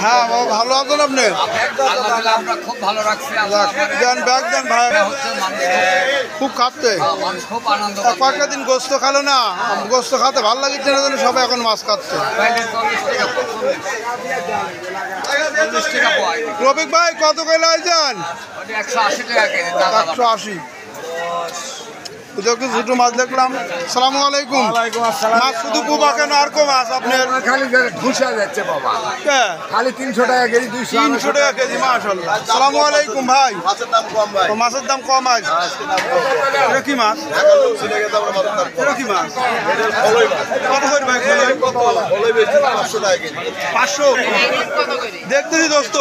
হ্যাঁ ভালো আছেন আপনি? খুব ভালো রাখছি। দেন ব্যাগ দেন ভাই। খুব খাচ্ছে কয়েকটা দিন গোস্ত খালো না, গোস্ত খাতে ভালো লাগছে না, সবাই এখন মাছ খাচ্ছে। রফিক ভাই কত করে আইছেন? 180 টাকা কেজি। 180। ছোট মাছ দেখলাম। সালামু আলাইকুম। মাছ শুধু কুবা কেন আর কো মাছ আপনার? খালি ঘুষা যাচ্ছে বাবা, খালি 300 টাকা কেজি, 300 টাকা কেজি। মাশাআল্লাহ। সালামু আলাইকুম ভাই। মাছের দাম কম ভাই। মাছের দাম কম আজ। এটা কি মাছ? এটা কি মাছ? কত করে ভাই? 500 দেখতেছি দোস্ত।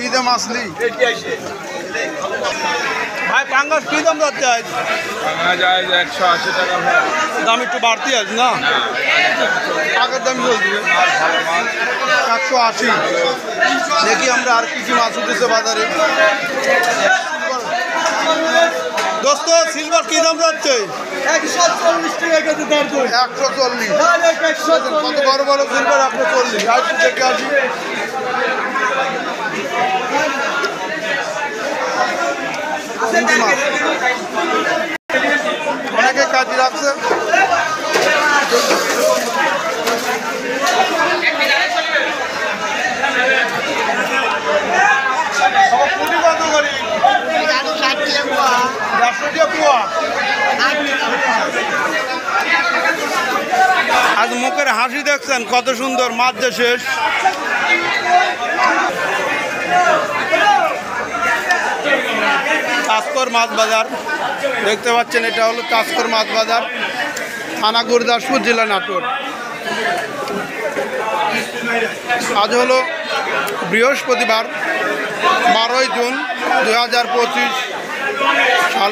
ঈদে মাছলি ভাই পাঙ্গাস কি দাম যাচ্ছে আজ? 180 টাকা। দাম একটু বাড়তি আছে না? আগের দাম চলছে 180। দেখি আমরা আর কি কি মাছ উঠেছে বাজারে। দোস্ত সিলভার কি দাম যাচ্ছে? 140 টাকা কেজি দাম। 140। কত বড় বড় সিলভার? 140। আর কি দেখে আসি। অনেকে কাজে রাখছে। আজ মুখের হাসি দেখছেন কত সুন্দর। মাছ যে শেষ। তাস্কর মাছ বাজার দেখতে পাচ্ছেন, এটা হলো তাস্কর মাছ বাজার, থানা গুরদাসপুর, জেলা নাটোর। আজ হলো বৃহস্পতিবার 12ই জুন 2025 সাল।